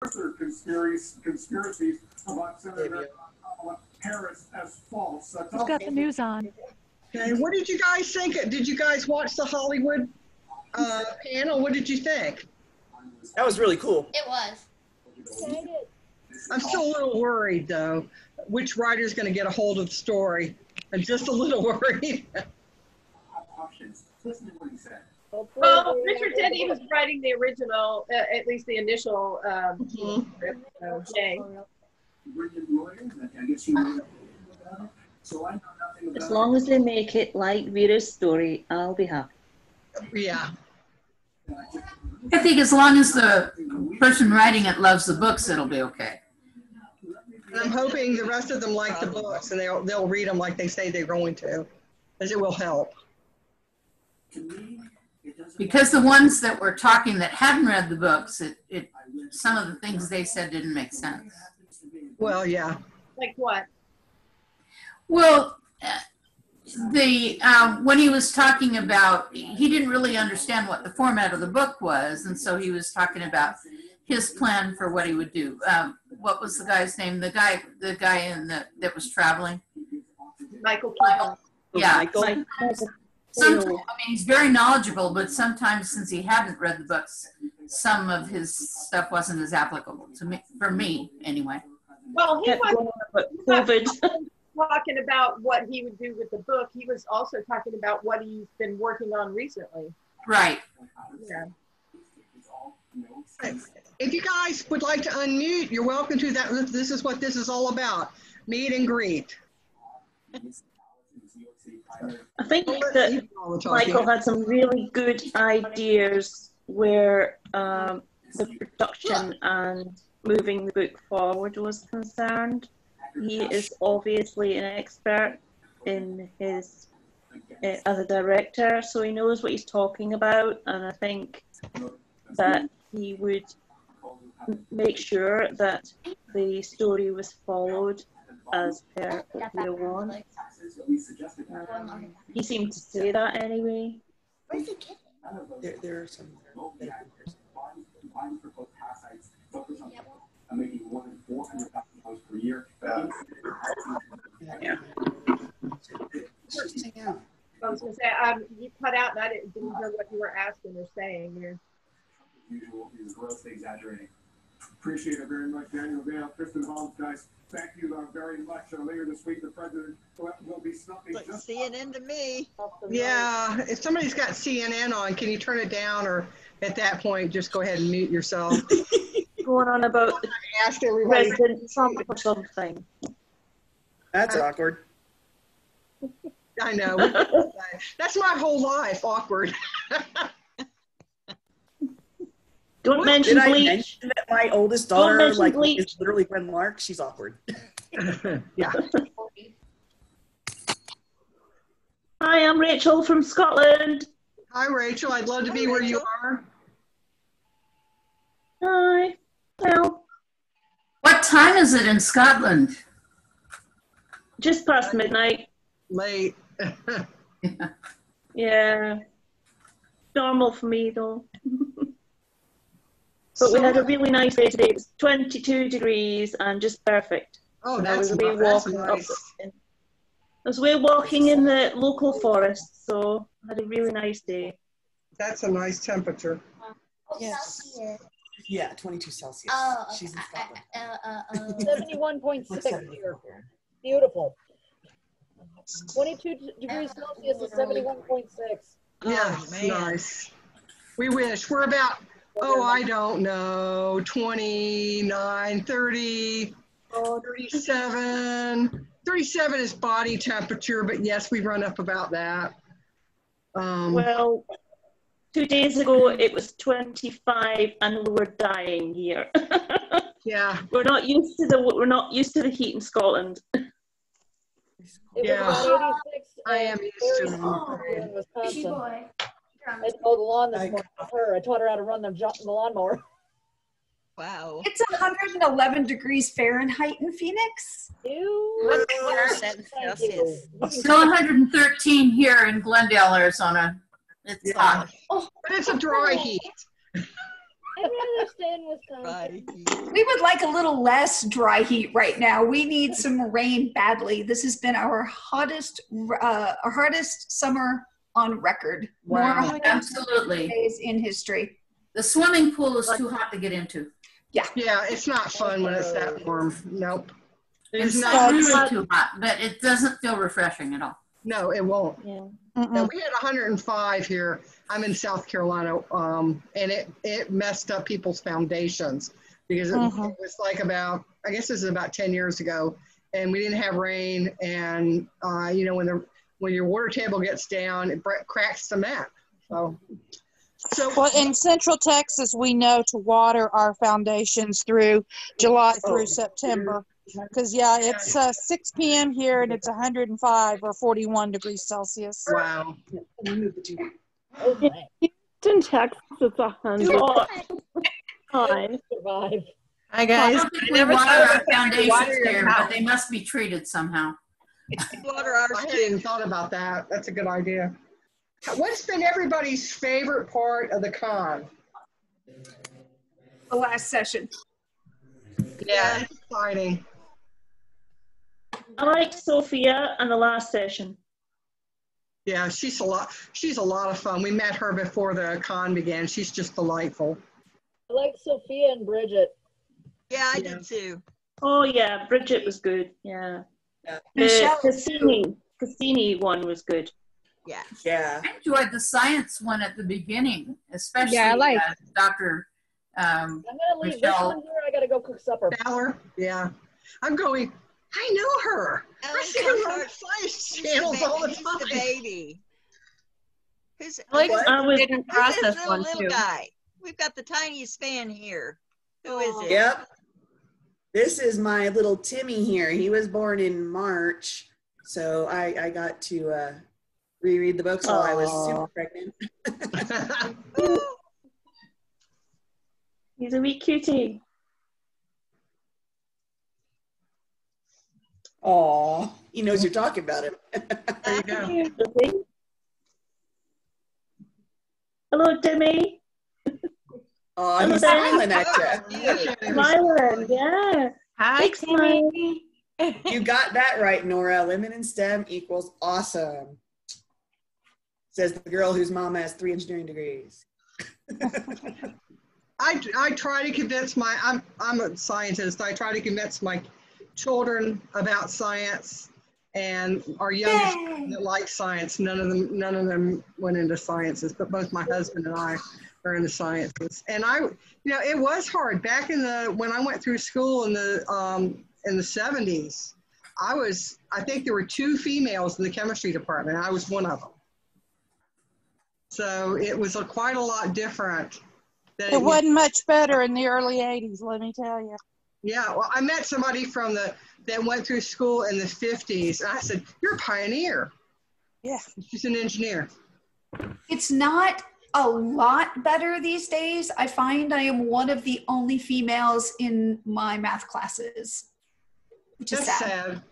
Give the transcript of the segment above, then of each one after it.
further conspiracies about Senator Harris as false. Who's got the news on? Okay, what did you guys think? Did you guys watch the Hollywood panel? What did you think? That was really cool. It was. I'm still a little worried, though. Which writer's going to get a hold of the story? I'm just a little worried. Well, Richard said he was writing the original, at least the initial script, so Jay. As long as they make it like Vera's story, I'll be happy. Yeah. I think as long as the person writing it loves the books, it'll be okay. And I'm hoping the rest of them like the books and they'll read them like they say they're going to, because it will help. Because the ones that were talking that hadn't read the books, some of the things they said didn't make sense. Well, yeah. Like what? Well, when he was talking about, he didn't really understand what the format of the book was, and so he was talking about his plan for what he would do. What was the guy's name? The guy that was traveling. Michael. Yeah. Michael. Sometimes, I mean, he's very knowledgeable, but sometimes since he hadn't read the books, some of his stuff wasn't as applicable to me, for me anyway. Well, he was COVID. talking about what he would do with the book. He was also talking about what he's been working on recently. Right. Yeah. If you guys would like to unmute, you're welcome to that. This is what this is all about. Meet and greet. I think that Michael had some really good ideas where the production and moving the book forward was concerned. He is obviously an expert in his as a director, so he knows what he's talking about, and I think that he would make sure that the story was followed as per what we want. He seemed to say that anyway. There are some. Making more than $400,000 per year. Yeah. I was going to say, you cut out and I didn't hear what you were asking or saying here. Usual is grossly exaggerating. Appreciate it very much, Daniel Vale, Kristen Holmes, guys. Thank you very much. Later this week, the president will be snuffing. CNN to me. Yeah, if somebody's got CNN on, can you turn it down, or at that point, just go ahead and mute yourself? Going on about President Trump or something. That's awkward. I know. That's my whole life, awkward. Don't mention Did Bleach. I mention that my oldest daughter is literally Gwen Lark? She's awkward. Yeah. Hi, I'm Rachel from Scotland. Hi, Rachel. I'd love to be where you are. Hi. Well, what time is it in Scotland? Just past midnight. Late. Yeah. Normal for me, though. But we had a really nice day today. It was 22 degrees and just perfect. Oh, I was away nice. walking in the local forest, so I had a really nice day. That's a nice temperature. Yes. Yeah, 22 Celsius. She's in Scotland. 71.6 here. Beautiful. 22 degrees Celsius is 71.6. Yeah, nice. We wish. We're about, I don't know, 29, 30, 37. 37 is body temperature, but yes, we run up about that. Well, 2 days ago it was 25 and we were dying here. Yeah. We're not used to the heat in Scotland. Yeah. I am used to in Wisconsin. I had to mow the lawn this morning with her. I taught her how to run the lawnmower. Wow. It's 111 degrees Fahrenheit in Phoenix. Still 113 here in Glendale, Arizona. It's hot. But it's a dry heat. I'd rather stay in Wisconsin. We would like a little less dry heat right now. We need some rain badly. This has been our hottest summer on record. Wow. More Absolutely. days in history. The swimming pool is too hot to get into. Yeah, it's not fun when it's that warm. Nope. It's not really too hot, but it doesn't feel refreshing at all. No, it won't. Yeah. No, we had 105 here. I'm in South Carolina, and it messed up people's foundations because it was like about, I guess this is about 10 years ago, and we didn't have rain, and when your water table gets down, it cracks cement. So well, in Central Texas, we know to water our foundations through July through September. Because, yeah, it's 6 p.m. here, and it's 105 or 41 degrees Celsius. Wow. Okay. In Texas, it's 100. Hi. Survive. Hi, guys. I don't think we water our foundations here, but they must be treated somehow. Water ours I hadn't even thought about that. That's a good idea. What's been everybody's favorite part of the con? The last session. Yeah, it's exciting. I like Sophia and the last session. Yeah, she's a lot of fun. We met her before the con began. She's just delightful. I like Sophia and Bridget. Yeah, I did too. Oh yeah, Bridget was good. Yeah. Michelle. The Cassini one was good. Yeah. Yeah. I enjoyed the science one at the beginning, especially Dr. I'm gonna leave Michelle. this one here. I gotta go cook supper. Fowler? Yeah. I'm going, I know her. I see her on science channels all the time. Who's the baby? I was in process this one little too. guy? We've got the tiniest fan here. Who is it? Yep. This is my little Timmy here. He was born in March, so I got to reread the books while I was super pregnant. He's a wee cutie. Aw, he knows you're talking about him. There you go. Hello, Timmy. Oh, he's smiling at you. Smiling, yeah. Hi, Timmy. You got that right, Nora. Lemon and STEM equals awesome. Says the girl whose mom has 3 engineering degrees. I try to convince I'm a scientist. I try to convince my children about science, and our youngest that like science. None of them went into sciences, but both my husband and I are into sciences. And it was hard back when I went through school in the 70s. I think there were 2 females in the chemistry department. I was one of them. So it was quite a lot different. It wasn't much better in the early 80s, let me tell you. Yeah, well, I met somebody that went through school in the 50s, and I said, "You're a pioneer." Yeah. She's an engineer. It's not a lot better these days. I find I am one of the only females in my math classes, which is sad.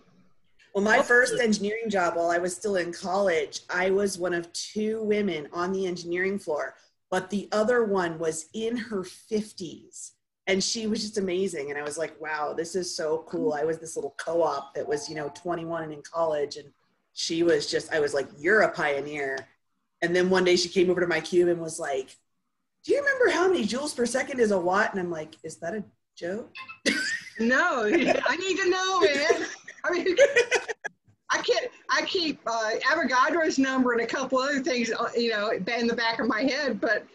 Well, my first engineering job while I was still in college, I was one of 2 women on the engineering floor, but the other one was in her 50s. And she was just amazing. And I was like, wow, this is so cool. I was this little co-op that was, 21 and in college. And she was I was like, you're a pioneer. And then one day she came over to my cube and was like, do you remember how many joules per second is a watt? And I'm like, is that a joke? No, I need to know, man. I mean, I keep Avogadro's number and a couple other things, in the back of my head. But,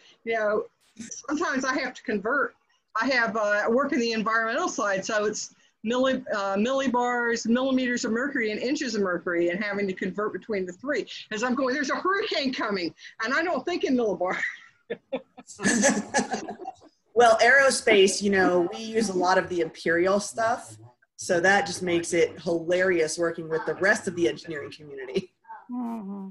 sometimes I have to convert. I work in the environmental side, so it's millibars, millimeters of mercury, and inches of mercury, and having to convert between the 3. As I'm going, there's a hurricane coming, and I don't think in millibar. Well, aerospace, we use a lot of the imperial stuff, so that just makes it hilarious working with the rest of the engineering community. Mm-hmm.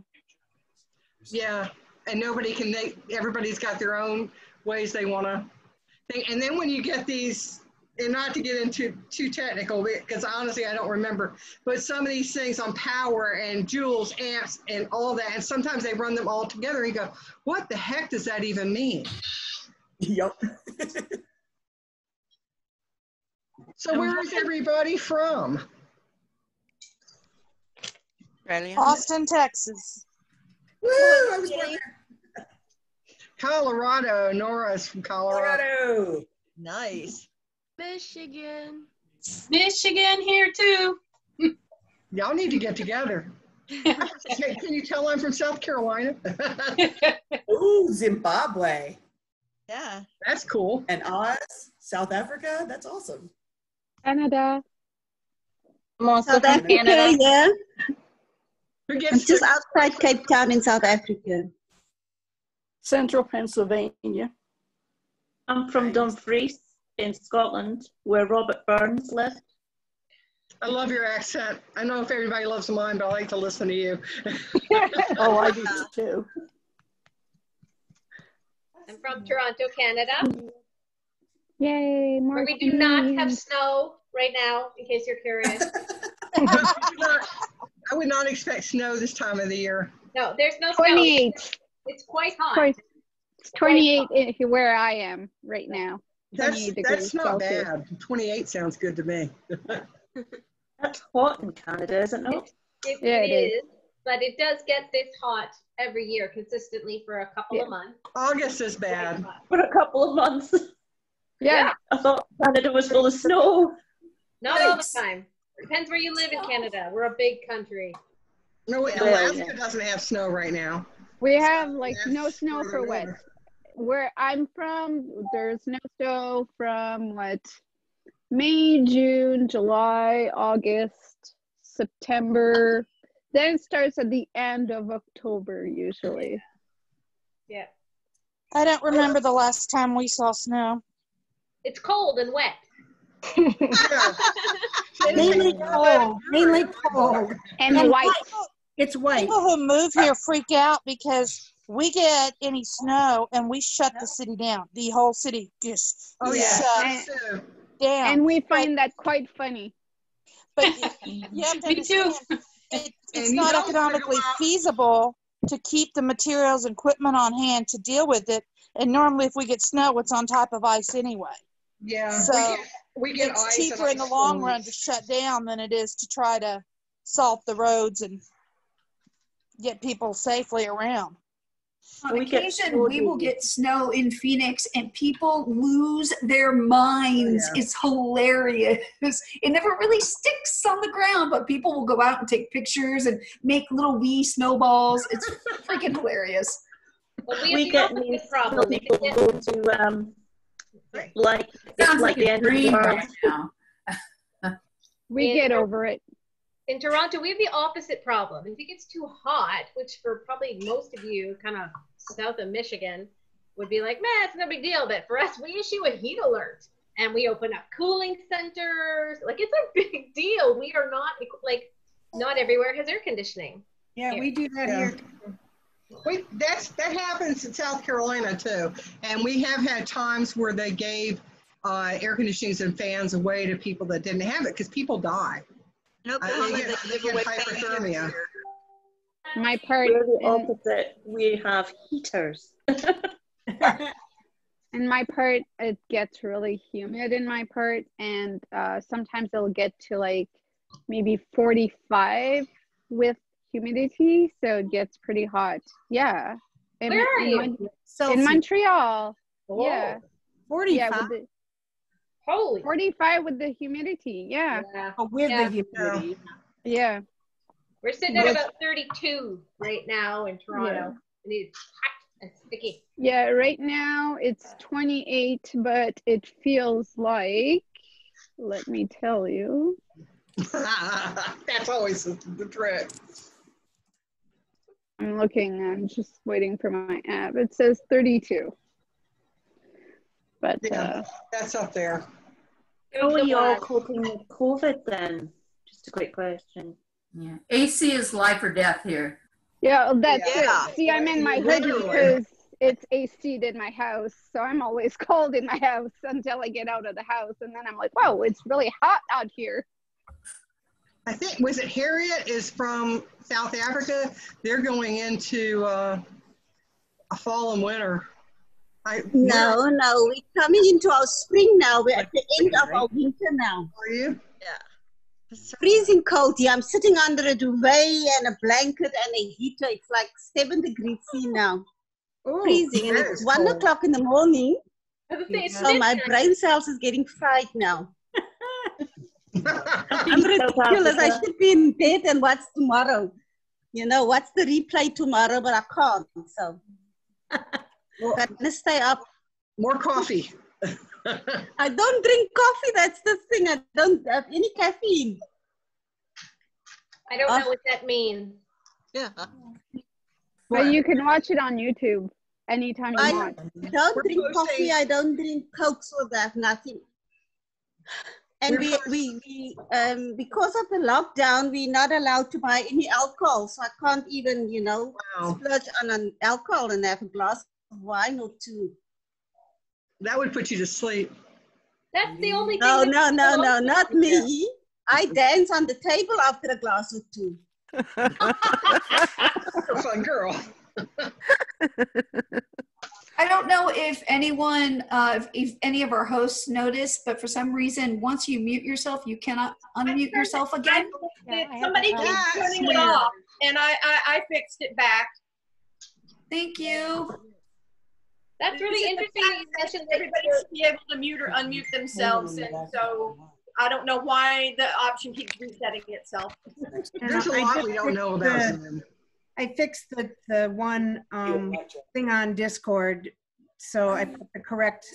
Yeah, and everybody's got their own ways they want to. And then when you get these, and not to get into too technical, because honestly I don't remember, but some of these things on power and joules, amps, and all that, and sometimes they run them all together and you go, what the heck does that even mean? Yep. So where is everybody from? Austin, Texas. Woo! I was born there. Colorado. Nora's from Colorado. Nice. Michigan. Michigan here too. Y'all need to get together. Can you tell I'm from South Carolina? Ooh, Zimbabwe. Yeah. That's cool. And Oz, South Africa. That's awesome. Canada. I'm also South from Africa, Canada, yeah. Who gets I'm just to- outside Cape Town in South Africa. Central Pennsylvania. I'm from Dumfries in Scotland, where Robert Burns lived. I love your accent. I don't know if everybody loves mine, but I like to listen to you. Oh, I do too. I'm from Toronto, Canada, Yay, where we do not have snow right now, in case you're curious. I would not expect snow this time of the year. No, there's no snow. 28. It's quite hot. It's 28 where I am right now. That's not Celsius. bad. 28 sounds good to me. That's hot in Canada, isn't it? It Yeah, it is. but it does get this hot every year consistently for a couple of months. August is bad. For a couple of months. Yeah. I thought Canada was full of snow. Not all the time. Depends where you live in Canada. We're a big country. No, Alaska doesn't have snow right now. We have like no snow for what? Where I'm from, there's no snow from what? May, June, July, August, September. Then it starts at the end of October usually. Yeah. I don't remember the last time we saw snow. It's cold and wet. Mainly cold. Mainly cold. And white. It's white. People who move here freak out because we get any snow and we shut the city down. The whole city just shuts down. And we find that quite funny. But you have to understand, it's not economically feasible to keep the materials and equipment on hand to deal with it. And normally if we get snow, it's on top of ice anyway. Yeah. So we get it's ice cheaper and in the ice long storms. run to shut down than it is to try to salt the roads and get people safely around. On occasion, we will get snow in Phoenix and people lose their minds. It's hilarious. It never really sticks on the ground, but people will go out and take pictures and make little wee snowballs. It's freaking hilarious. Well, We get these problem. people go to like Sounds like the a end of the dream world. right now. We get over it. In Toronto, we have the opposite problem. If it gets too hot, which for probably most of you kind of south of Michigan would be like, man, it's no big deal. But for us, we issue a heat alert and we open up cooling centers. Like, it's a big deal. We are not, like, not everywhere has air conditioning. Yeah, here. we do that here. That happens in South Carolina too. And we have had times where they gave air conditionings and fans away to people that didn't have it because people die. Nope, They get hypothermia. My part. We're the opposite. We have heaters. In my part, it gets really humid in my part, and sometimes it'll get to like maybe 45 with humidity, so it gets pretty hot. Yeah. Where are you? In Montreal. Oh. Yeah. 45. Yeah, with the, Holy. 45 with the humidity. Yeah. With the humidity. Yeah. We're sitting at about 32 right now in Toronto. Yeah. And it's hot and sticky. Yeah, right now it's 28, but it feels like, let me tell you. That's always the trick. I'm just waiting for my app. It says 32. But that's up there. How are you all coping with COVID then? Just a quick question. Yeah. AC is life or death here. Yeah, that's it. See, I'm in my hoodie because it's AC'd in my house. So I'm always cold in my house until I get out of the house. And then I'm like, whoa, it's really hot out here. I think, was it Harriet is from South Africa? They're going into a fall and winter. No, we're coming into our spring now. We're at the end of our winter now. Are you? Yeah. It's freezing cold here. I'm sitting under a duvet and a blanket and a heater. It's like 7 degrees C now. Ooh, freezing, and it's 1 o'clock in the morning. So my brain cells is getting fried now. I'm ridiculous. I should be in bed and watch tomorrow. You know, what's the replay tomorrow, but I can't. So I'm gonna stay up. More coffee. I don't drink coffee. That's the thing. I don't have any caffeine. I don't know what that means. Yeah. But you can watch it on YouTube anytime you want. I don't drink coffee. I don't drink Cokes or that. Nothing. And we because of the lockdown, we're not allowed to buy any alcohol. So I can't even, you know, splurge on an alcohol and have a glass of wine or two. That would put you to sleep. That's the only thing. No, not me. I dance on the table after a glass or two. You're a fun girl. I don't know if anyone, if any of our hosts noticed, but for some reason, once you mute yourself, you cannot unmute yourself again. Somebody keeps turning it off, and I fixed it back. Thank you. That's really interesting that you mentioned everybody should be able to mute or unmute themselves, and so I don't know why the option keeps resetting itself. There's a lot we don't know about. I fixed the one thing on Discord, so I put the correct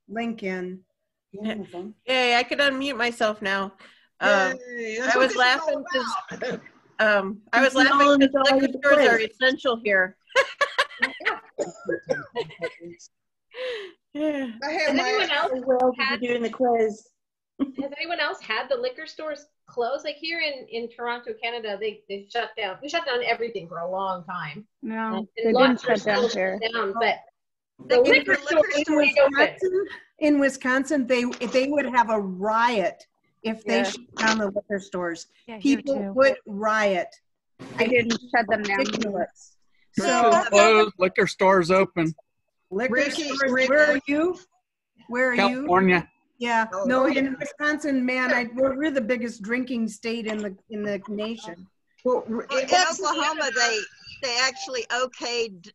link in. Yay, I could unmute myself now. I was laughing because liquor stores are essential here. Has anyone else had doing the quiz? Has anyone else had the liquor stores closed? Like here in Toronto, Canada, they shut down. We shut down everything for a long time. No, and they didn't shut down here. But the liquor stores in Wisconsin, they would have a riot if they shut down the liquor stores. People would riot. They didn't shut them down. Ridiculous. So closed, liquor stores open. Liquor stores. Where are you? Where are you? California. Yeah, no, in Wisconsin, man, we're the biggest drinking state in the nation. Well, in Oklahoma, they actually okayed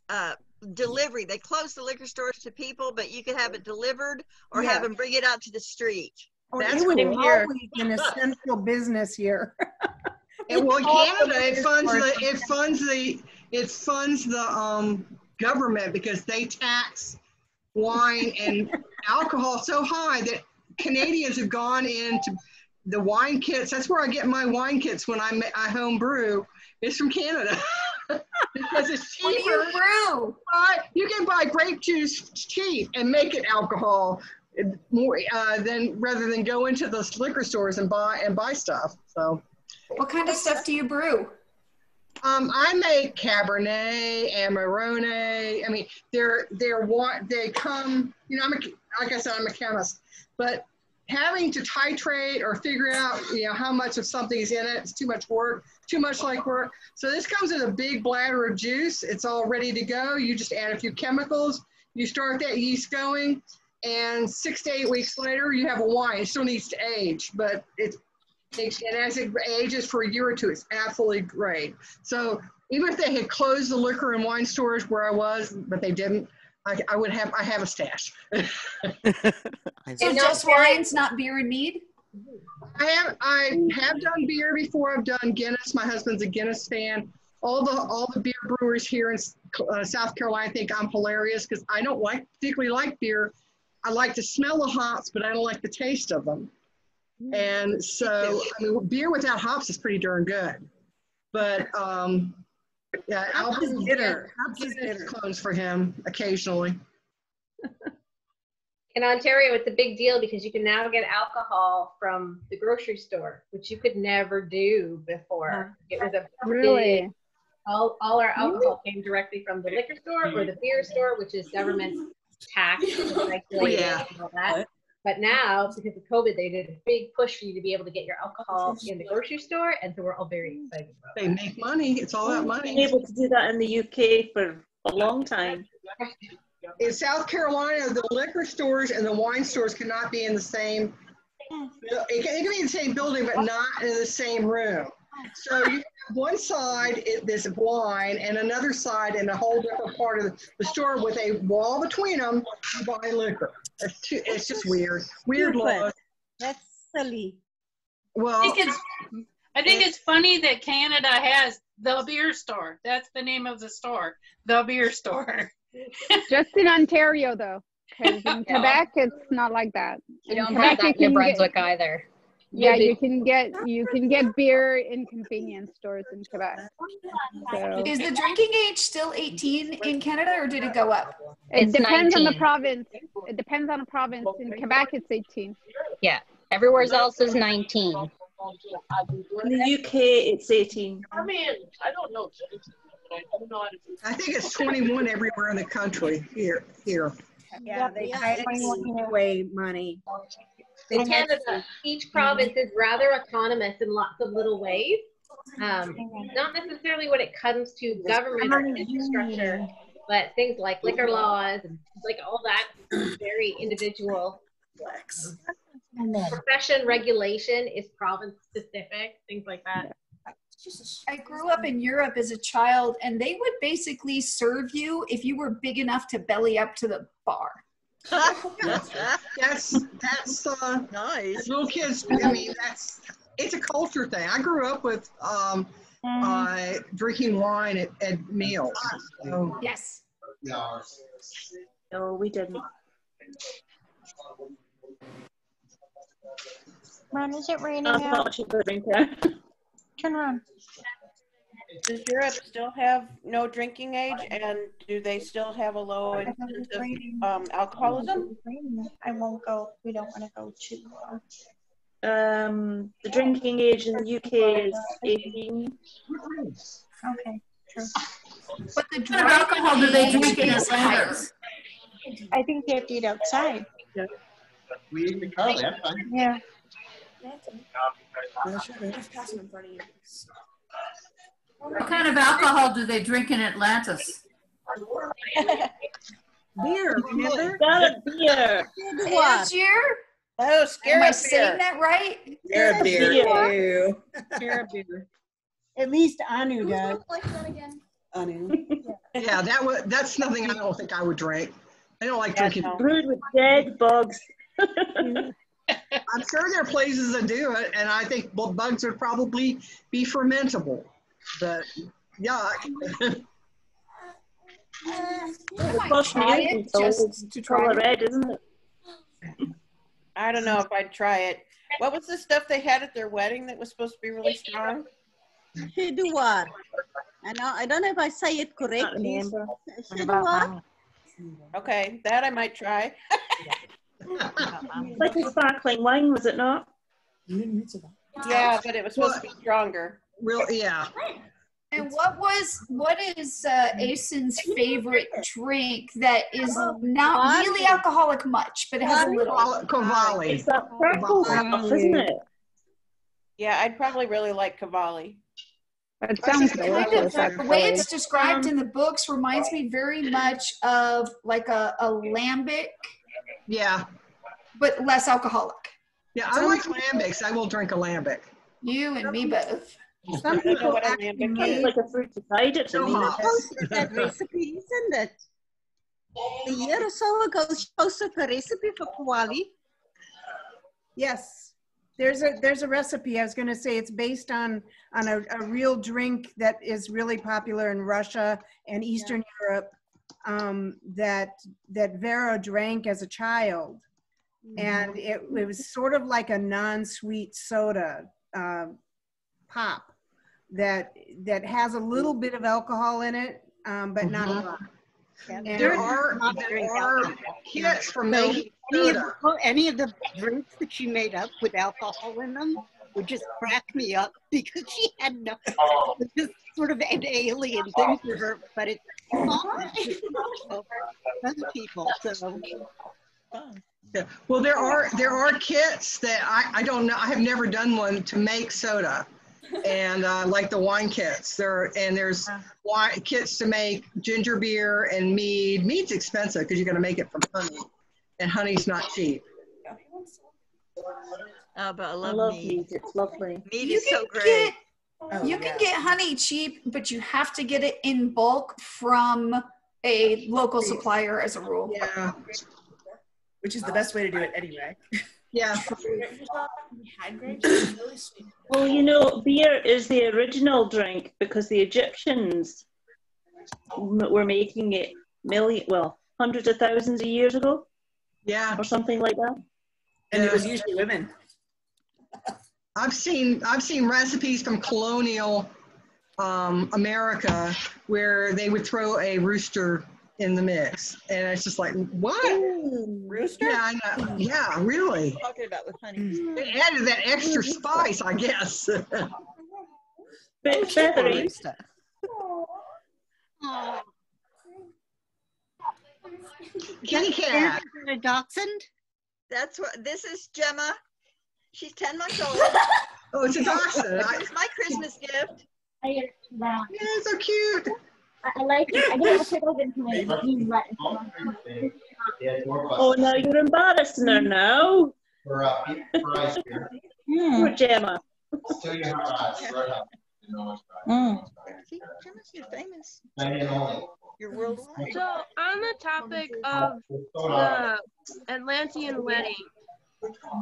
delivery. They closed the liquor stores to people, but you could have it delivered or have them bring it out to the street. That's it was always an essential business here. And well, in Canada, it funds the government because they tax wine and alcohol so high that Canadians have gone into the wine kits. That's where I get my wine kits when I home brew. It's from Canada because it's cheaper. What do you brew? You can buy grape juice cheap and make it alcohol more rather than go into those liquor stores and buy stuff. So, what kind of stuff do you brew? I make Cabernet, Amarone. I mean, they come. You know, like I said, I'm a chemist, but having to titrate or figure out, you know, how much of something is in it, it's too much work, too much like work. So this comes in a big bladder of juice. It's all ready to go. You just add a few chemicals. You start that yeast going, and 6 to 8 weeks later, you have a wine. It still needs to age, but and as it ages for a year or two, it's absolutely great. So even if they had closed the liquor and wine stores where I was, but they didn't, I have a stash. So just wines, not beer and mead? I have done beer before. I've done Guinness. My husband's a Guinness fan. All the beer brewers here in South Carolina think I'm hilarious because I don't particularly like beer. I like the smell of hops, but I don't like the taste of them. And so, I mean, beer without hops is pretty darn good. But yeah, I'll be bitter. Clones for him occasionally. In Ontario, it's a big deal because you can now get alcohol from the grocery store, which you could never do before. It was a really all our alcohol came directly from the liquor store or the beer store, which is government taxed and regulated and all that. But now, because of COVID, they did a big push for you to be able to get your alcohol in the grocery store, and so we're all very excited about it. They make money. It's all about money. Been able to do that in the UK for a long time. in South Carolina, the liquor stores and the wine stores cannot be in the same, it can be in the same building, but not in the same room. So you have one side, there's wine, and another side in a whole different part of the store with a wall between them, you buy liquor. It's just weird. Weird laws. That's silly. Well, I think it's funny that Canada has the beer store. That's the name of the store, the beer store. Just in Ontario, though, because in Quebec it's not like that. You don't Quebec, have that in New Brunswick either. Yeah, you can get beer in convenience stores in Quebec. So. Is the drinking age still 18 in Canada, or did it go up? It depends 19. on the province. It depends on the province. In Quebec, it's 18. Yeah, everywhere else is 19. In the UK, it's 18. I mean, I don't know. I think it's 21 everywhere in the country here. Yeah, they try to take away money. In Canada, each province is rather autonomous in lots of little ways. Not necessarily when it comes to government or infrastructure, but things like liquor laws and like all that is very individual. Profession regulation is province specific, things like that. I grew up in Europe as a child, and they would basically serve you if you were big enough to belly up to the bar. That's nice. Little kids, I mean, it's a culture thing. I grew up with drinking wine at meals. So. Yes. No, we didn't. Ron, is it raining Not out? much of a drinker. Turn around. Does Europe still have no drinking age, and do they still have a low incidence of alcoholism? I won't go. We don't want to go too far. The drinking age in the UK is 18. Okay, true. But the What kind of alcohol do they drink in Atlantis? I think they have to eat outside. Yeah. We eat in the car, that's fine. Yeah. What kind of alcohol do they drink in Atlantis? Beer, remember? Got a beer. Last year? Oh, Am I saying that right? Scarab beer. Ew. Scarab beer. At least Anu does. Anu. Yeah, that's nothing I don't think I would drink. I don't like drinking. Brewed with dead bugs. I'm sure there are places that do it, and I think bugs would probably be fermentable. But yuck. It's color red, isn't it? I don't know if I'd try it. What was the stuff they had at their wedding that was supposed to be really strong? Hiduar. I don't know if I say it correctly. Hiduar. Okay, that I might try. Like a sparkling wine, was it not? Yeah, but it was supposed to be stronger. Yeah. And what is Asen's favorite drink that is not really alcoholic much, but it has a little? Cavalli. It's that purple stuff, isn't it? Yeah, I'd probably really like Cavalli. That sounds delicious. The way it's described in the books reminds me very much of like a lambic. Yeah. But less alcoholic. Yeah, I like lambics. I will drink a lambic. You and me both. Some people actually made like a fruit cider to me. Posted that recipe, isn't it? A year or so ago, she posted a recipe for Cavalli. Yes, there's a recipe. I was going to say it's based on a real drink that is really popular in Russia and Eastern Europe that Vera drank as a child, and it was sort of like a non-sweet soda pop that has a little bit of alcohol in it, but not a lot. And there are kits for making any of the drinks that she made up with alcohol in them would just crack me up because she had no, it was just sort of an alien thing for her, but it's other people. So. Yeah. Well, there are kits that I don't know. I have never done one to make soda. and like the wine kits. There's wine kits to make ginger beer and mead. Mead's expensive because you got to make it from honey, and honey's not cheap. Oh, but I love mead. It's lovely. Mead is so great. You can get honey cheap, but you have to get it in bulk from a local supplier as a rule. Yeah. Which is the best way to do it anyway. Yeah. Well, you know, beer is the original drink because the Egyptians were making it hundreds of thousands of years ago. Yeah. Or something like that. And it was usually women. I've seen recipes from colonial America where they would throw a rooster in the mix, and it's just like, what? Rooster? Yeah, I know. Yeah, really. Talking about with honey. It added that extra spice, I guess. Bit feathery. Kitty cat. A dachshund? That's what this is, Gemma. She's 10 months old. Oh, it's a dachshund. It's my Christmas gift. Yeah, so cute. I like it. I get to go into my Oh, now you're embarrassing her now. For ice beer. Poor Gemma. I'll tell you how fast, right up. See, Gemma's, you're famous. Only. You're worldwide. So on the topic of the Atlantean wedding,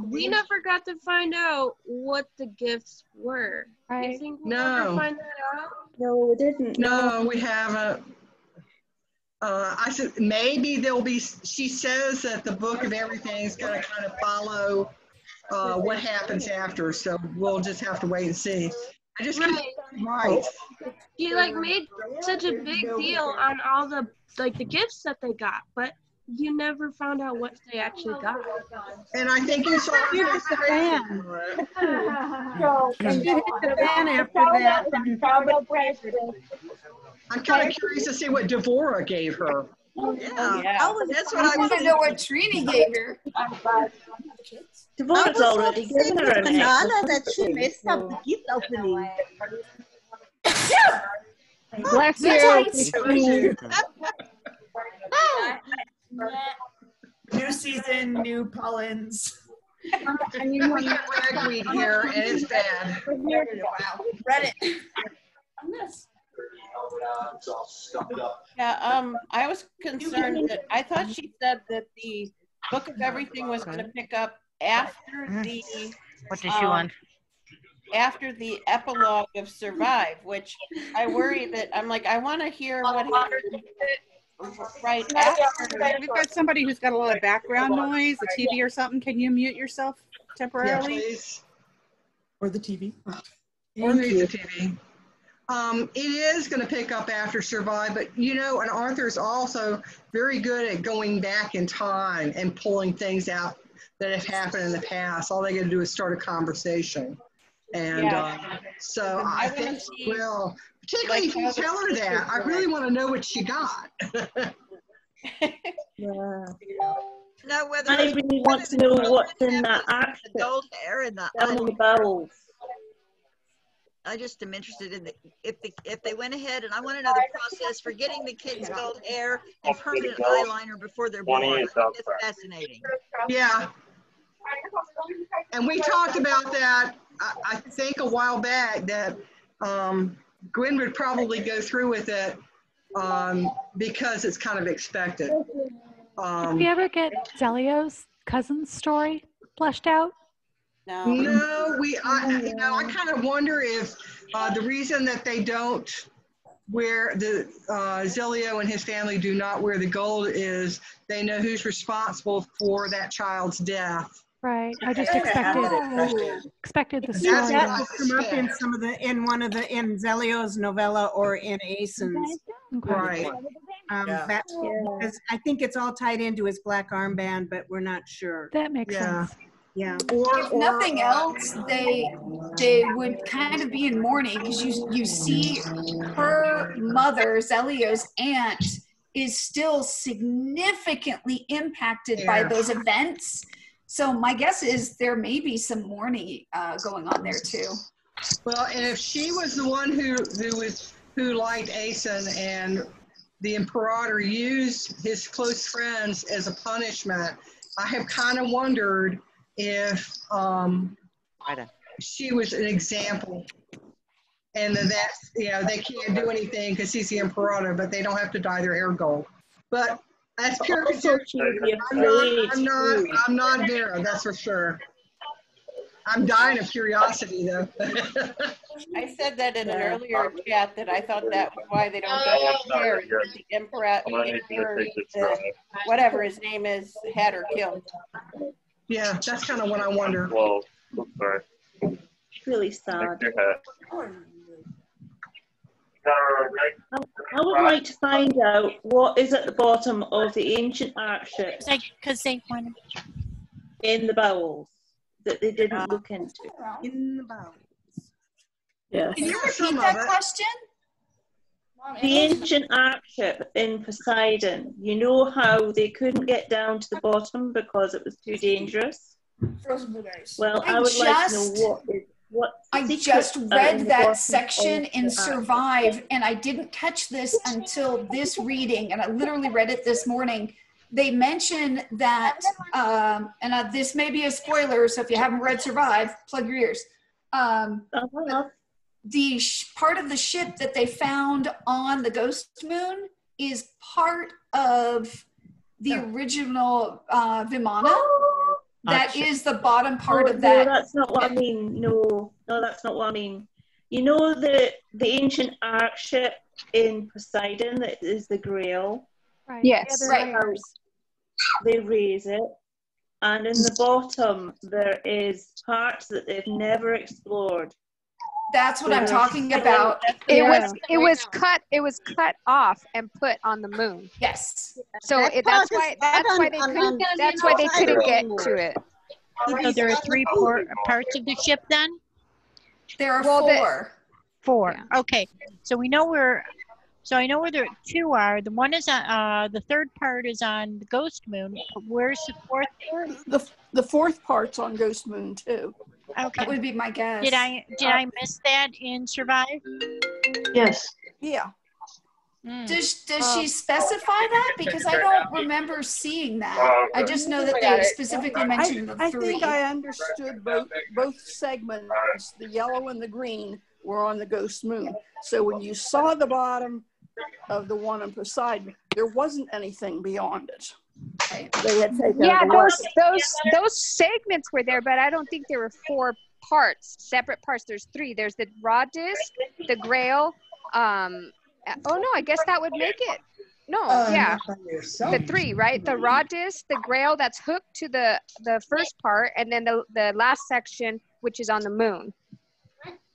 we never got to find out what the gifts were. I think we'll never find that out. No, we didn't. No, we haven't. I said maybe there'll be. She says that the book of everything is going to kind of follow what happens after. So we'll just have to wait and see. I just right. She like made such a big deal on all the the gifts that they got, but you never found out what they actually got. And I think you saw You hit the fan. You hit the fan after that. I'm kind of curious to see what Devora gave her. Yeah. That's what I want to know what Trini gave her. Devora's already given her an banana that she messed up the gift opening. Bless you. New season, new pollens. We got ragweed here, and it's bad. Wow. Reddit. Yeah, I was concerned that I thought she said that the Book of Everything was going to pick up after the. What does she want? After the epilogue of Survive, which I worry that I'm like, I want to hear what happened right after. We've got somebody who's got a lot of background noise, a TV or something. Can you mute yourself temporarily? Yeah, please. Or the TV. Or the TV. It is going to pick up after Survive, but you know, and Arthur's also very good at going back in time and pulling things out that have happened in the past. All they got to do is start a conversation. And so I think, well, particularly if you tell her that, I really want to know what she got. Yeah. No, whether I really want to know what's in that outfit. Gold hair and the barrels. I just am interested in if they went ahead, and I want to know the process for getting the kids gold hair and permanent eyeliner before they're born. I think that's fascinating. Yeah. And we talked about that, I think a while back, that Gwen would probably go through with it because it's kind of expected. Did we ever get Zelio's cousin's story fleshed out? No, I kind of wonder if the reason that they don't wear the Zelio and his family do not wear the gold is they know who's responsible for that child's death. Right. I just expected the story. That will come up in some of the in Zelio's novella or in Aeson's. Right. Because I think it's all tied into his black armband, but we're not sure. That makes sense. Yeah. If nothing else, they would kind of be in mourning because you see her mother, Zelio's aunt, is still significantly impacted by those events. So my guess is there may be some mourning going on there too. Well, and if she was the one who liked Asen, and the Imperator used his close friends as a punishment, I have kind of wondered if she was an example, and that's, you know, they can't do anything because he's the Imperator, but they don't have to dye their hair gold. But that's pure conjecture. I'm not Vera, that's for sure. I'm dying of curiosity, though. I said that in an earlier chat that I thought that was why they don't dye their hair. The emperor, whatever his name is, had her killed. Yeah, that's kind of what I wonder. Well, sorry. Really sad. I would like to find out what is at the bottom of the ancient ark ships. Because they wanted in the bowels that they didn't look into. In the bowels. Yes. Can you repeat that question? The ancient ark ship in Poseidon. You know how they couldn't get down to the bottom because it was too dangerous? Frozen blueberries. Well, I would like to know what I just read that section in Survive, and I didn't catch this until this reading, and I literally read it this morning. They mention that, and this may be a spoiler, so if you haven't read Survive, plug your ears. The part of the ship that they found on the Ghost Moon is part of the original Vimana. That is the bottom part of that. No, that's not what I mean. No, that's not what I mean. You know the ancient ark ship in Poseidon that is the Grail? Right. Yes. Right. They raise it, and in the bottom there is parts that they've never explored. That's what I'm talking about. It was cut off and put on the moon. Yes. So that's why they couldn't get to it. So there are three parts of the ship then? There are four. Four. Yeah. Okay. So we know where. So I know where the two are. The one is on. The third part is on the Ghost Moon. Where's the fourth part? The fourth part's on Ghost Moon too. Okay. That would be my guess. Did I miss that in Survive? Yes. Yeah. Does she specify that? Because I don't remember seeing that. I just know that they specifically mentioned the three. I think I understood both segments, the yellow and the green, were on the Ghost Moon. So when you saw the bottom of the one in Poseidon, there wasn't anything beyond it. They had taken those segments were there, but I don't think there were four parts, separate parts. There's three. There's the raw disc, the Grail. Oh no, I guess that would make it. No, yeah, the three, right? The raw disc, the Grail that's hooked to the first part, and then the last section, which is on the moon.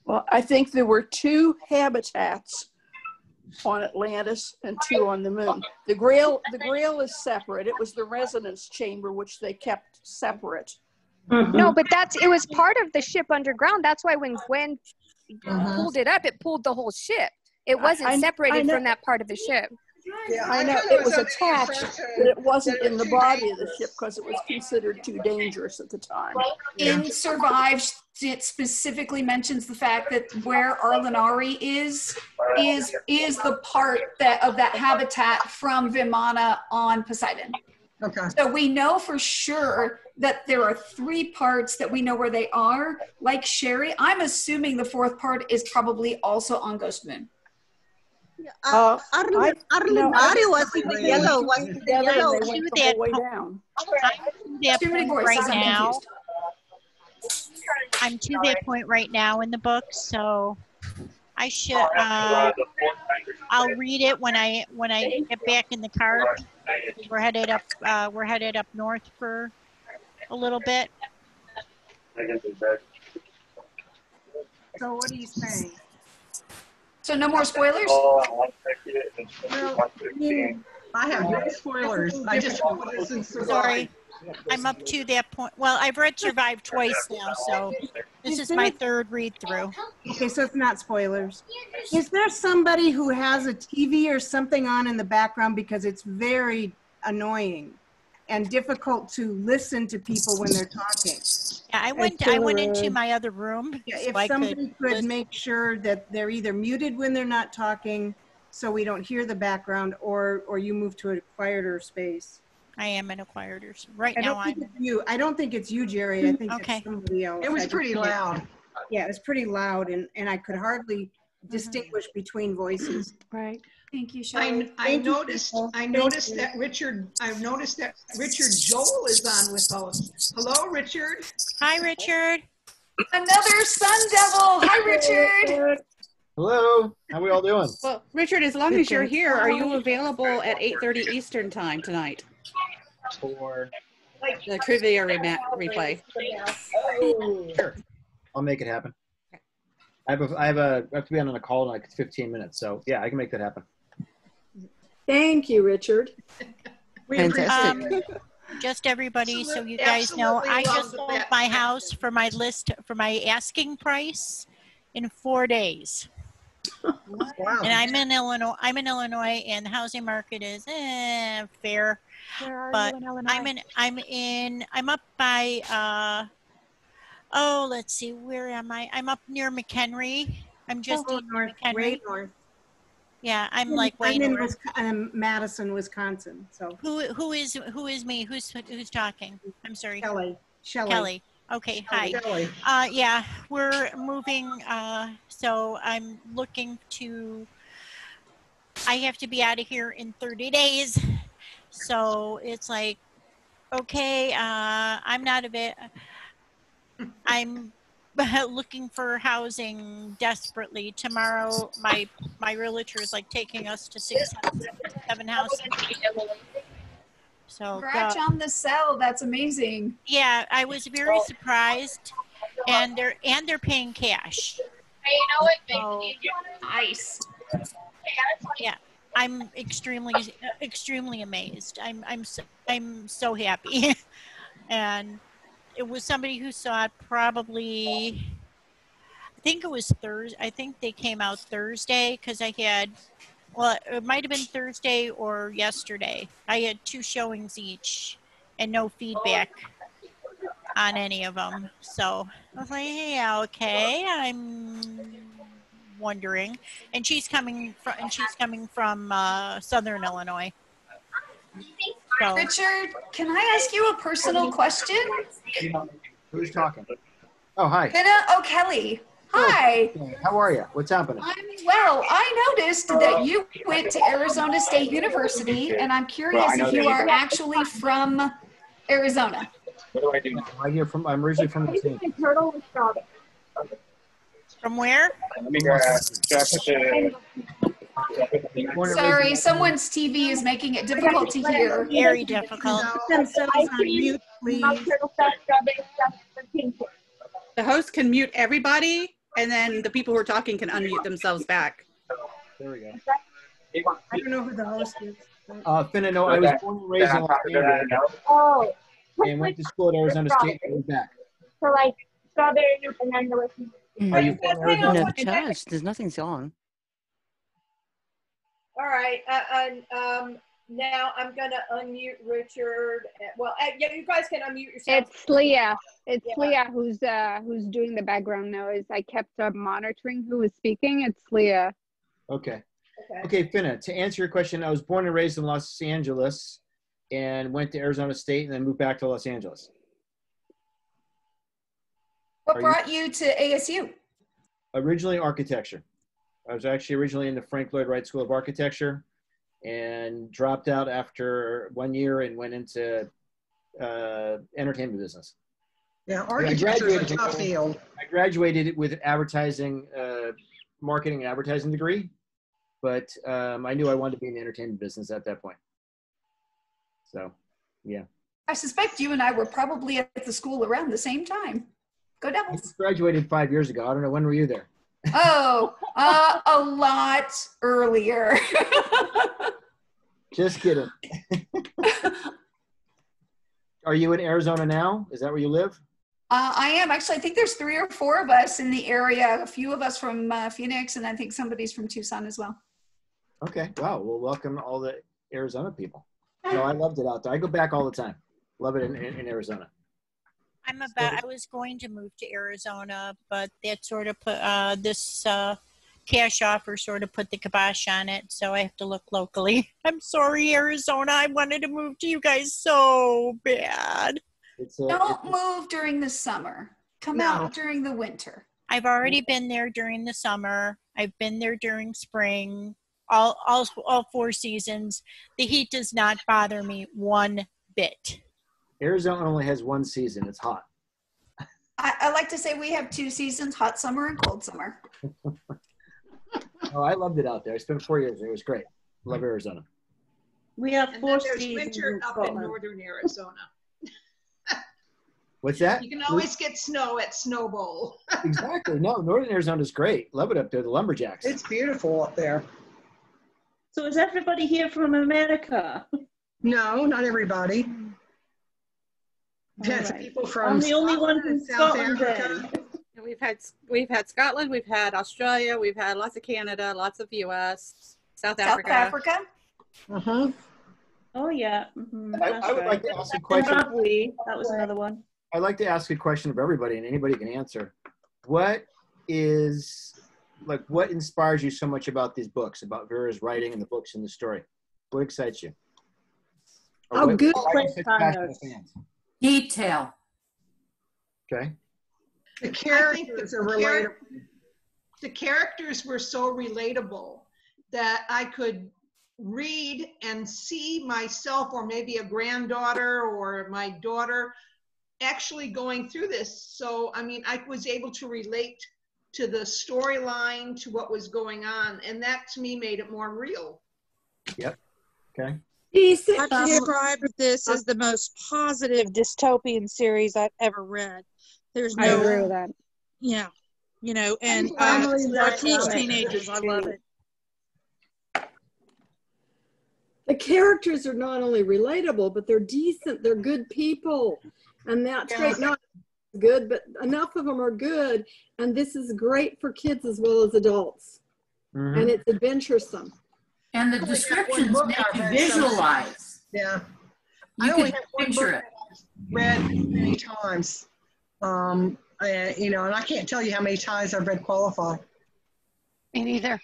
Well, I think there were two habitats on Atlantis and two on the moon. The Grail is separate. It was the resonance chamber which they kept separate. No, but it was part of the ship underground. That's why when Gwen pulled it up, it pulled the whole ship. It wasn't separated from that part of the ship. Yeah, I know it was attached, but it wasn't in the body of the ship because it was considered too dangerous at the time. In Survive, it specifically mentions the fact that where Arlenari is the part of that habitat from Vimana on Poseidon. Okay. So we know for sure that there are three parts that we know where they are. Like Sherry, I'm assuming the fourth part is probably also on Ghost Moon. Arlenari was in the yellow. Was in the yellow. They went the whole way down. Too many voices. Right now, I'm to that point right now in the book, so I should. I'll read it when I get back in the car. We're headed up north for a little bit. So what are you saying? So no more spoilers? Well, I have no spoilers. I just want to listen to Survive. Sorry, I'm up to that point. Well, I've read Survive twice now, so this is my third read through. Okay, so it's not spoilers. Is there somebody who has a TV or something on in the background because it's very annoying? and difficult to listen to people when they're talking. Yeah, I went into my other room. Yeah, so if I somebody could listen. make sure that they're either muted when they're not talking, so we don't hear the background, or you move to a quieter space. I am in a quieter right I now. don't think it's you. I don't think it's you, Jerry. I think it's somebody else. It was pretty loud. Yeah, it was pretty loud, and I could hardly distinguish between voices. Right. Thank you, Shelley. I noticed that Richard Joel is on with us. Hello, Richard. Hi, Richard. Another Sun Devil. Hi, Richard. Hello. How we all doing? Well, Richard, as long as you're here, are you available at 8:30 Eastern time tonight? For the trivia replay. Sure. I'll make it happen. I have to be on a call in like 15 minutes, so yeah, I can make that happen. Thank you, Richard. Fantastic. Just everybody, so you guys know, I just sold my house for my asking price in 4 days. Wow. And I'm in Illinois. And the housing market is fair. Where are But you in Illinois? I'm up by oh, let's see, where am I? I'm up near McHenry. I'm just in north, McHenry. way north. Yeah, I'm like way I'm north. in Madison, Wisconsin. So Who is me? Who's talking? I'm sorry. Shelley. Kelly. Okay, hi. Shelley. Yeah, we're moving. So I'm looking to. I have to be out of here in 30 days. So it's like, okay, I'm not a bit. I'm looking for housing desperately. Tomorrow, my realtor is like taking us to 6, 7 houses. So Congrats on the sell. That's amazing. yeah, I was very surprised, and they're paying cash. So, nice. Yeah, I'm extremely amazed. I'm so happy, and it was somebody who saw it probably. I think it was Thursday. I think they came out Thursday because I had. Well, it might have been Thursday or yesterday. I had 2 showings each, and no feedback on any of them. So I was like, yeah, okay. I'm wondering, and she's coming from Southern Illinois. So, Richard, can I ask you a personal question? Who's talking? Oh, hi. Finna O'Kelly. Hi. Oh, how are you? What's happening? I'm well. I noticed that you went to Arizona State University, and I'm curious if you are actually from Arizona. What do I do? I'm originally from the state. from where? Sorry, someone's TV is making it difficult to hear. Very difficult. The host can mute everybody, and then the people who are talking can unmute themselves back. There we go. I don't know who the host is. Finna, no, I was born and raised in Los Angeles. And went to school at Arizona State and moved back. So like strawberries and then the Are you from Arizona? No charge. There's nothing on. All right. Now I'm going to unmute Richard. Well, yeah, you guys can unmute yourselves. It's Leah. It's Leah who's doing the background noise. I kept monitoring who was speaking. It's Leah. Okay. Okay, Finna, to answer your question, I was born and raised in Los Angeles and went to Arizona State and then moved back to Los Angeles. What brought you to ASU? Originally architecture. I was actually originally in the Frank Lloyd Wright School of Architecture and dropped out after 1 year and went into entertainment business. Yeah, architecture is a tough field. I graduated with advertising, marketing and advertising degree, but I knew I wanted to be in the entertainment business at that point. So, yeah. I suspect you and I were probably at the school around the same time. Go Devils. I graduated 5 years ago. I don't know, when were you there? Oh, a lot earlier. Just kidding. Are you in Arizona now? Is that where you live? I am. Actually, I think there's 3 or 4 of us in the area. A few of us from Phoenix, and I think somebody's from Tucson as well. Okay. Wow. Well, welcome all the Arizona people. No, I loved it out there. I go back all the time. Love it in Arizona. I was going to move to Arizona, but that sort of put this cash offer sort of put the kibosh on it, so I have to look locally. I'm sorry, Arizona. I wanted to move to you guys so bad. Don't move during the summer. Come out during the winter. I've already been there during the summer. I've been there during spring. All 4 seasons. The heat does not bother me one bit. Arizona only has 1 season. It's hot. I like to say we have 2 seasons, hot summer and cold summer. Oh, I loved it out there. I spent 4 years there. It was great. Love Arizona. We have And 4 then there's seasons winter in up in Scotland. northern Arizona. What's that? You can always get snow at Snow Bowl. Exactly. No, northern Arizona is great. Love it up there. The lumberjacks. It's beautiful up there. So is everybody here from America? No, not everybody. That's Right. people from I'm the only one Scotland, from South Scotland Africa. then. And we've had Scotland, we've had Australia, we've had lots of Canada, lots of US, South Africa. Uh-huh. Oh yeah. Mm-hmm. I would like to ask a question. Zimbabwe, that was another one. I'd like to ask a question of everybody, and anybody can answer. What inspires you so much about these books, about Vera's writing and the books and the story? What excites you? Or why are you such passionate fans? Detail. Okay. The characters are relatable. The characters were so relatable that I could read and see myself, or maybe a granddaughter or my daughter, actually going through this. So, I mean, I was able to relate to the storyline, to what was going on, and that to me made it more real. Yep. Okay. I describe this as the most positive dystopian series I've ever read. There's no, I agree with that. Yeah, you know, and I teach teenagers. I love it. The characters are not only relatable, but they're decent. They're good people, and that's great. Not good, but enough of them are good, and this is great for kids as well as adults. Mm-hmm. And it's adventuresome. And the descriptions make you visualize. Yeah. You I only can have one picture book it. I've read many times. You know, and I can't tell you how many times I've read Qualify. Me neither.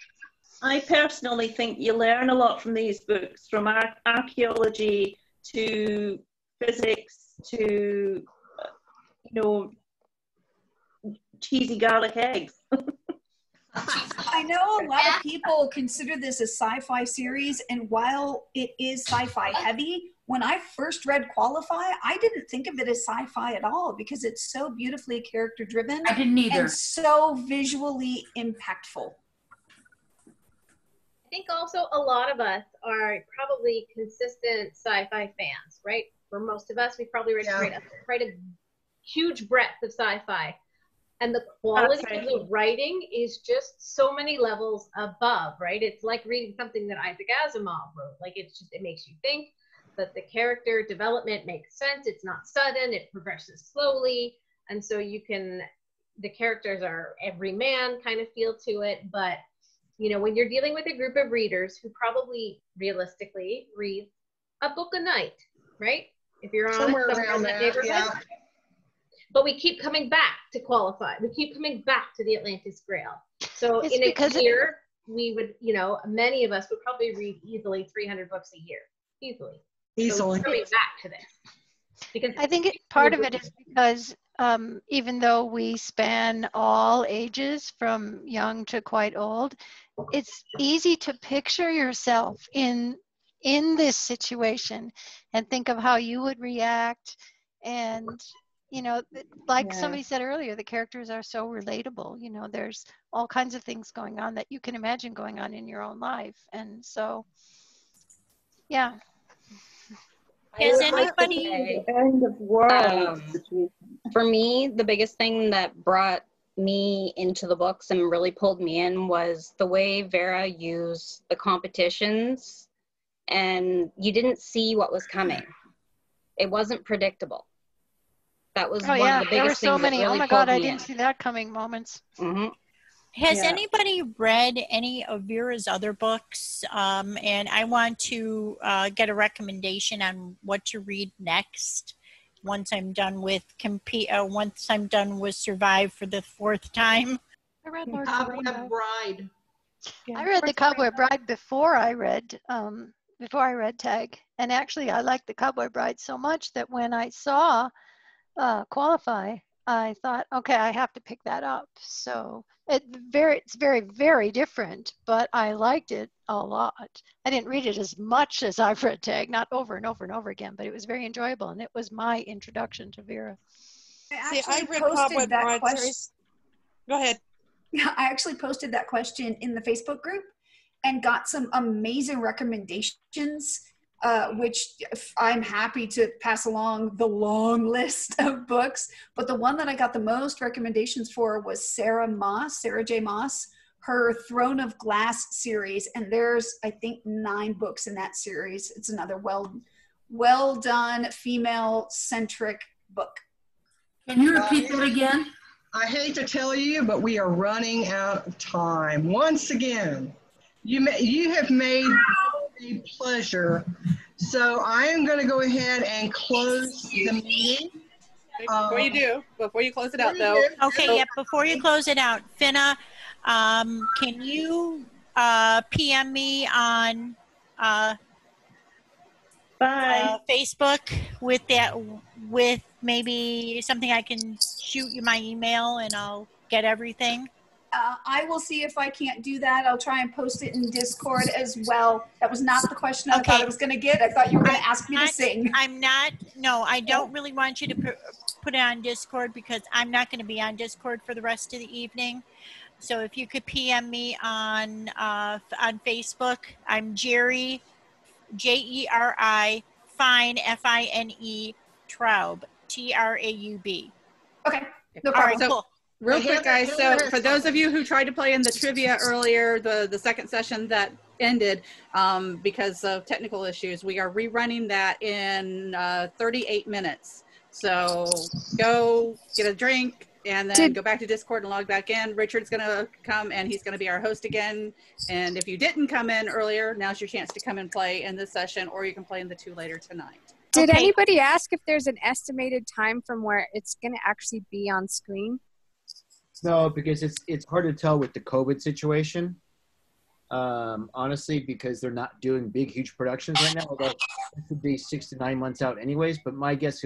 I personally think you learn a lot from these books, from archaeology to physics to, you know, cheesy garlic eggs. I know a lot of people consider this a sci-fi series, and while it is sci-fi heavy, when I first read Qualify, I didn't think of it as sci-fi at all because it's so beautifully character driven. I didn't either. And so visually impactful. I think also a lot of us are probably consistent sci-fi fans, right? For most of us, we probably read quite a huge breadth of sci-fi. And the quality of the writing is just so many levels above, right? It's like reading something that Isaac Asimov wrote. Like it makes you think, but the character development makes sense. It's not sudden, it progresses slowly. And so the characters are every man kind of feel to it. But, you know, when you're dealing with a group of readers who probably realistically read a book a night, right? If you're honest, somewhere in that neighborhood. Yeah. But we keep coming back to Qualify. We keep coming back to the Atlantis Grail. So in a year, we would, you know, many of us would probably read easily 300 books a year. Easily. So we're coming back to this. Because I think part of it is because even though we span all ages from young to quite old, it's easy to picture yourself in this situation and think of how you would react. And you know, like somebody said earlier, the characters are so relatable. You know, there's all kinds of things going on that you can imagine going on in your own life. And so, yeah. Has anybody... End of world. For me, the biggest thing that brought me into the books and really pulled me in was the way Vera used the competitions, and you didn't see what was coming. It wasn't predictable. That was one of the biggest things. There were so many, that really oh my God, I pulled me didn't in. see that coming moments. Mm-hmm. Has anybody read any of Vera's other books? And I want to get a recommendation on what to read next once I'm done with once I'm done with Survive for the 4th time. I read Cobweb Bride. I read the Cowboy Bride before I read Tag, and actually I liked the Cowboy Bride so much that when I saw Qualify, I thought, okay, I have to pick that up. So it's very, very different, but I liked it a lot. I didn't read it as much as I've read Tag, not over and over and over again, but it was very enjoyable, and it was my introduction to Vera. I read Cowboy Bride series. Go ahead. Yeah, I actually posted that question in the Facebook group and got some amazing recommendations, which I'm happy to pass along the long list of books. But the one that I got the most recommendations for was Sarah J. Maas, her Throne of Glass series. And there's, I think, 9 books in that series. It's another well done, female-centric book. Can you repeat that again? I hate to tell you, but we are running out of time. Once again, you have made a pleasure. So I am going to go ahead and close the meeting. Before you close it out, though. Okay, before you close it out, Finna, can you PM me on Facebook with maybe something I can shoot you my email and I'll get everything? I will see if I can't do that. I'll try and post it in Discord as well. That was not the question I thought I was going to get. I thought you were going to ask me to sing. No, I don't really want you to put it on Discord because I'm not going to be on Discord for the rest of the evening. So if you could PM me on Facebook, I'm Jerry, Jeri, Fine, Fine, Traub, Traub. Okay, no All problem. right, so real quick, guys. So for those of you who tried to play in the trivia earlier, the second session that ended because of technical issues, we are rerunning that in 38 minutes. So go get a drink and then go back to Discord and log back in. Richard's going to come and he's going to be our host again. And if you didn't come in earlier, now's your chance to come and play in this session, or you can play in the 2 later tonight. Did anybody ask if there's an estimated time from where it's going to actually be on screen? No, because it's hard to tell with the COVID situation. Honestly, because they're not doing big, huge productions right now. Although it could be 6 to 9 months out, anyways. But my guess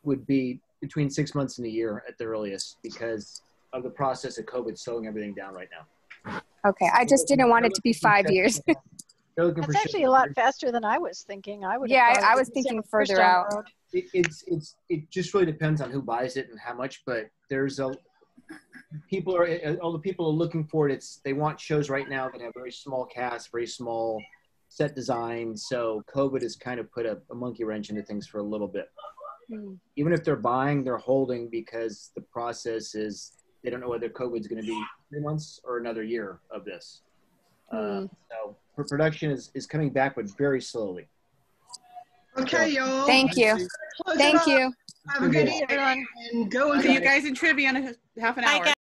would be between 6 months and a year at the earliest, because of the process of COVID slowing everything down right now. Okay, I just didn't want it to be 5 years. That's actually a lot faster than I was thinking. I was thinking further out. It just really depends on who buys it and how much, but there's all the people are looking for it. They want shows right now that have very small casts, very small set designs. So COVID has kind of put a monkey wrench into things for a little bit. Even if they're buying, they're holding because the process is they don't know whether COVID's going to be 3 months or another year of this. So production is coming back, but very slowly. Okay, y'all. Thank you. Thank you. Have a good evening. And go. See you guys in trivia in half an hour.